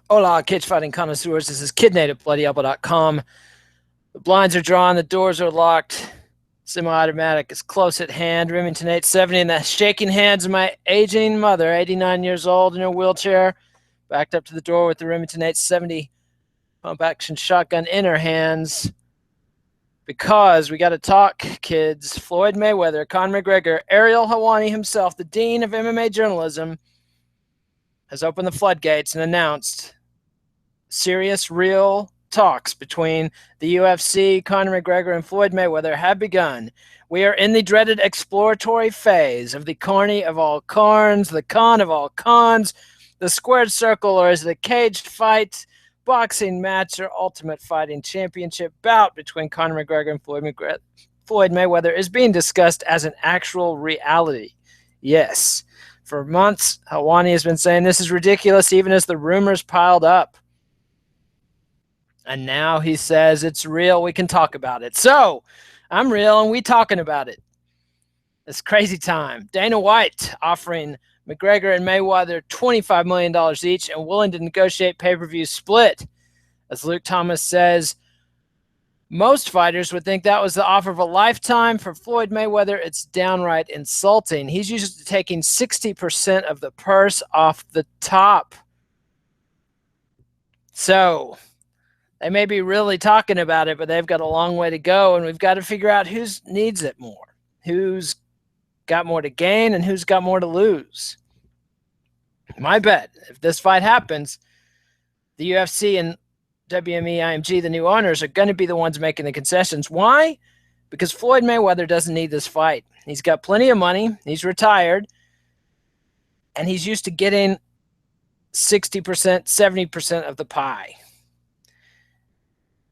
Hola, cage fighting connoisseurs. This is KidNative@BloodyElbow.com. The blinds are drawn, the doors are locked. Semi-automatic is close at hand. Remington 870 in the shaking hands of my aging mother, 89 years old, in her wheelchair, backed up to the door with the Remington 870 pump-action shotgun in her hands. Because we got to talk, kids. Floyd Mayweather, Conor McGregor, Ariel Helwani himself, the dean of MMA journalism, has opened the floodgates and announced serious, real talks between the UFC, Conor McGregor, and Floyd Mayweather have begun. We are in the dreaded exploratory phase of the carny of all carns, the con of all cons, the squared circle, or is it a caged fight, boxing match, or ultimate fighting championship bout between Conor McGregor and Floyd Mayweather is being discussed as an actual reality. Yes. For months, Helwani has been saying this is ridiculous, even as the rumors piled up. And now he says it's real. We can talk about it. So I'm real and we talking about it. It's crazy time. Dana White offering McGregor and Mayweather $25 million each and willing to negotiate pay-per-view split. As Luke Thomas says, most fighters would think that was the offer of a lifetime. For Floyd Mayweather, it's downright insulting. He's used to taking 60% of the purse off the top. So they may be really talking about it, but they've got a long way to go, and we've got to figure out who needs it more, who's got more to gain, and who's got more to lose. My bet, if this fight happens, the UFC and WME IMG, the new owners, are going to be the ones making the concessions. Why? Because Floyd Mayweather doesn't need this fight. He's got plenty of money. He's retired. And he's used to getting 60%, 70% of the pie.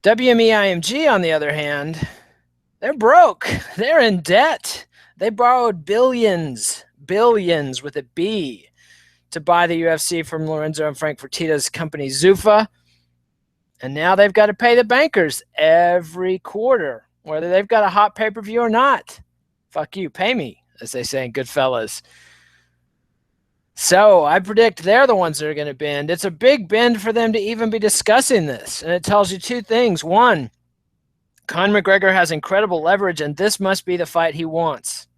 WME IMG, on the other hand, they're broke. They're in debt. They borrowed billions with a B, to buy the UFC from Lorenzo and Frank Fertitta's company Zuffa. And now they've got to pay the bankers every quarter, whether they've got a hot pay-per-view or not. Fuck you, pay me, as they say in Goodfellas. So I predict they're the ones that are going to bend. It's a big bend for them to even be discussing this. And it tells you two things. One, Conor McGregor has incredible leverage, and this must be the fight he wants.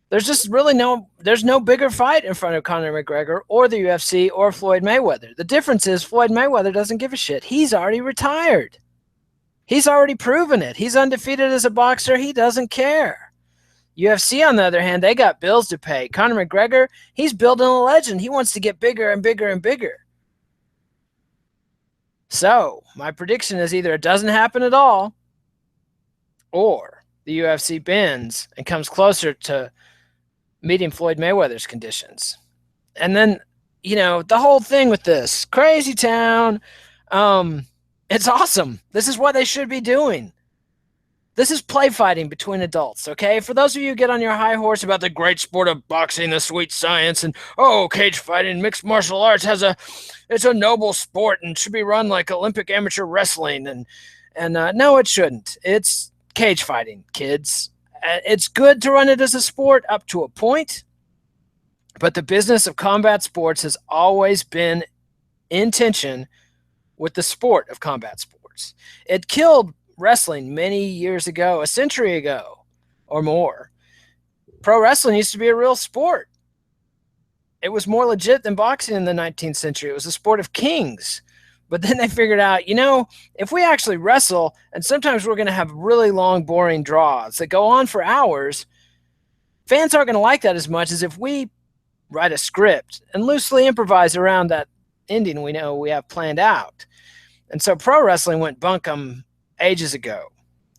There's just really there's no bigger fight in front of Conor McGregor or the UFC or Floyd Mayweather. The difference is Floyd Mayweather doesn't give a shit. He's already retired. He's already proven it. He's undefeated as a boxer. He doesn't care. UFC, on the other hand, they got bills to pay. Conor McGregor, he's building a legend. He wants to get bigger and bigger and bigger. So my prediction is either it doesn't happen at all, or the UFC bends and comes closer to meeting Floyd Mayweather's conditions. And then, the whole thing with this crazy town, it's awesome. This is what they should be doing. This is play fighting between adults, okay? For those of you who get on your high horse about the great sport of boxing, the sweet science, and, cage fighting, mixed martial arts it's a noble sport and should be run like Olympic amateur wrestling. And no, it shouldn't. It's cage fighting, kids. It's good to run it as a sport up to a point, but the business of combat sports has always been in tension with the sport of combat sports. It killed wrestling many years ago, a century ago or more. Pro wrestling used to be a real sport. It was more legit than boxing in the 19th century. It was a sport of kings. But then they figured out, if we actually wrestle, and sometimes we're going to have really long, boring draws that go on for hours, fans aren't going to like that as much as if we write a script and loosely improvise around that ending we know we have planned out. And so pro wrestling went bunkum ages ago.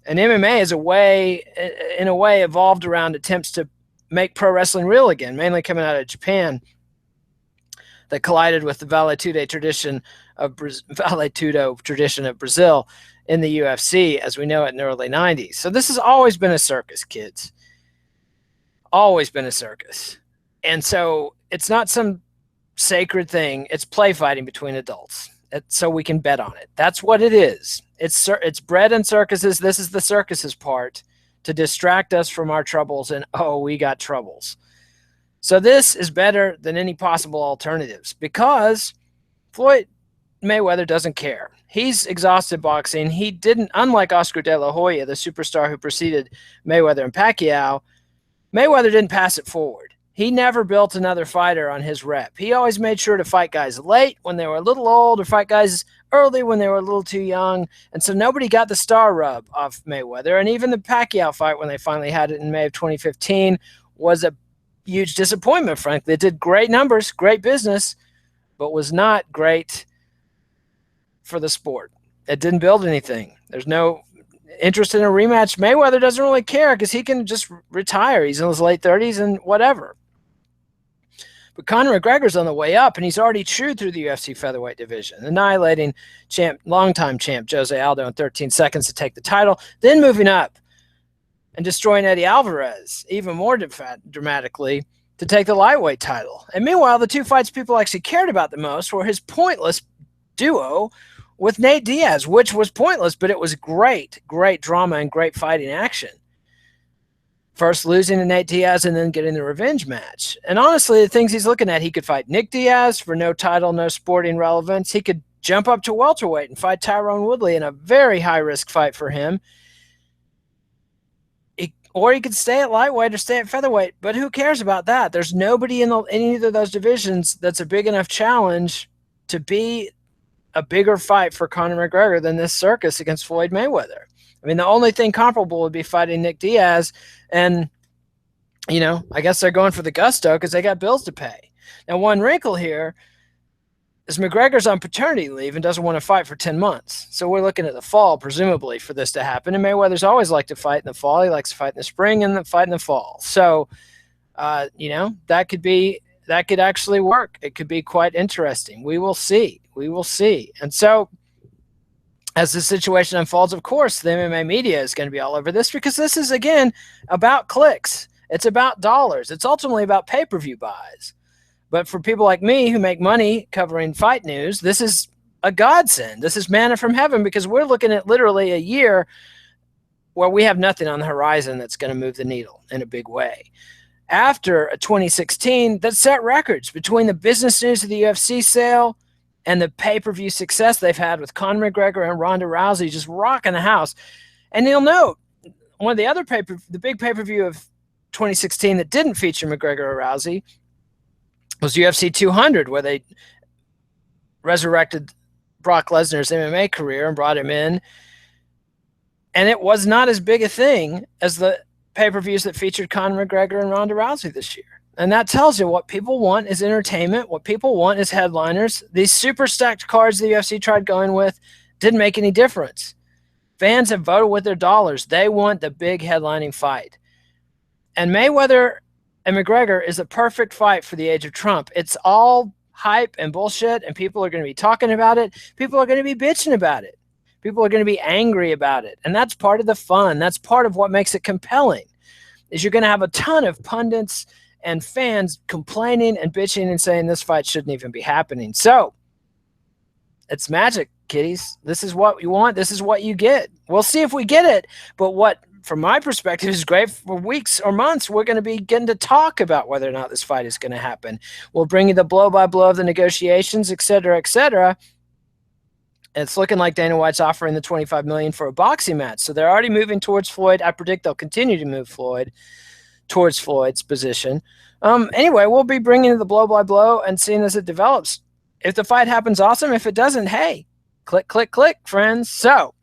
And MMA is in a way, evolved around attempts to make pro wrestling real again, mainly coming out of Japan, that collided with the Vale Tudo tradition of Brazil in the UFC as we know it in the early 90s. So this has always been a circus, kids. Always been a circus. And so it's not some sacred thing. It's play fighting between adults. So we can bet on it. That's what it is. It's bred in circuses. This is the circuses part to distract us from our troubles. And, we got troubles. So this is better than any possible alternatives because Floyd Mayweather doesn't care. He's exhausted boxing. He didn't, unlike Oscar De La Hoya, the superstar who preceded Mayweather and Pacquiao, Mayweather didn't pass it forward. He never built another fighter on his rep. He always made sure to fight guys late when they were a little old, or fight guys early when they were a little too young. And so nobody got the star rub off Mayweather. And even the Pacquiao fight, when they finally had it in May of 2015, was a huge disappointment, frankly. It did great numbers, great business, but was not great for the sport. It didn't build anything. There's no interest in a rematch. Mayweather doesn't really care because he can just retire. He's in his late 30s and whatever. But Conor McGregor's on the way up, and he's already chewed through the UFC featherweight division, annihilating longtime champ Jose Aldo in 13 seconds to take the title, then moving up and destroying Eddie Alvarez even more dramatically to take the lightweight title. And meanwhile, the two fights people actually cared about the most were his pointless duo with Nate Diaz, which was pointless, but it was great drama and great fighting action. First losing to Nate Diaz and then getting the revenge match. And honestly, the things he's looking at, he could fight Nick Diaz for no title, no sporting relevance. He could jump up to welterweight and fight Tyrone Woodley in a very high-risk fight for him. Or he could stay at lightweight or stay at featherweight, but who cares about that? There's nobody in either of those divisions that's a big enough challenge to be a bigger fight for Conor McGregor than this circus against Floyd Mayweather. I mean, the only thing comparable would be fighting Nick Diaz, and, I guess they're going for the gusto because they got bills to pay. Now, one wrinkle here is McGregor's on paternity leave and doesn't want to fight for 10 months. So we're looking at the fall, presumably, for this to happen. And Mayweather's always liked to fight in the fall. He likes to fight in the spring and fight in the fall. So, that could actually work. It could be quite interesting. We will see. And so, as the situation unfolds, of course, the MMA media is going to be all over this because this is, again, about clicks. It's about dollars. It's ultimately about pay-per-view buys. But for people like me who make money covering fight news, this is a godsend. This is manna from heaven because we're looking at literally a year where we have nothing on the horizon that's going to move the needle in a big way. After a 2016 that set records between the business news of the UFC sale and the pay-per-view success they've had with Conor McGregor and Ronda Rousey just rocking the house. And you'll note, one of the other the big pay-per-view of 2016 that didn't feature McGregor or Rousey was UFC 200, where they resurrected Brock Lesnar's MMA career and brought him in. And it was not as big a thing as the pay-per-views that featured Conor McGregor and Ronda Rousey this year. And that tells you what people want is entertainment. What people want is headliners. These super stacked cards the UFC tried going with didn't make any difference. Fans have voted with their dollars. They want the big headlining fight. And Mayweather and McGregor is a perfect fight for the age of Trump. It's all hype and bullshit, and people are going to be talking about it. People are going to be bitching about it. People are going to be angry about it. And that's part of the fun. That's part of what makes it compelling, is you're going to have a ton of pundits and fans complaining and bitching and saying this fight shouldn't even be happening. So it's magic, kiddies. This is what you want. This is what you get. We'll see if we get it. But what, from my perspective, is great for weeks or months, we're going to be getting to talk about whether or not this fight is going to happen. We'll bring you the blow-by-blow of the negotiations, et cetera, et cetera. And it's looking like Dana White's offering the $25 million for a boxing match. So they're already moving towards Floyd. I predict they'll continue to move towards Floyd's position. Anyway, we'll be bringing the blow-by-blow and seeing as it develops. If the fight happens, awesome. If it doesn't, hey, click, click, click, friends. So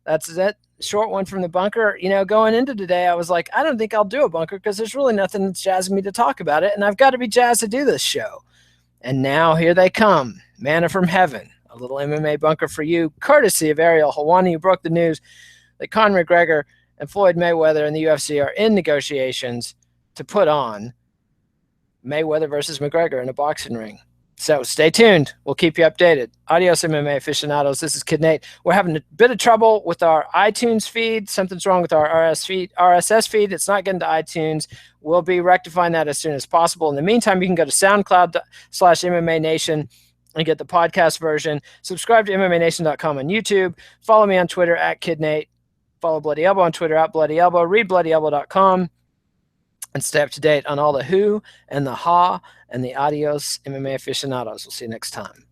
that's it. Short one from the bunker. Going into today, I was like, I don't think I'll do a bunker because there's really nothing that's jazzing me to talk about it, and I've got to be jazzed to do this show. And now here they come. Manna from heaven. A little MMA bunker for you, courtesy of Ariel Helwani, who broke the news that Conor McGregor and Floyd Mayweather and the UFC are in negotiations to put on Mayweather versus McGregor in a boxing ring. So stay tuned. We'll keep you updated. Adios, MMA aficionados. This is Kid Nate. We're having a bit of trouble with our iTunes feed. Something's wrong with our RSS feed. It's not getting to iTunes. We'll be rectifying that as soon as possible. In the meantime, you can go to SoundCloud/MMA Nation and get the podcast version. Subscribe to MMANation.com on YouTube. Follow me on Twitter @KidNate. Follow Bloody Elbow on Twitter @BloodyElbow. Read BloodyElbow.com and stay up to date on all the who and the ha and the adios MMA aficionados. We'll see you next time.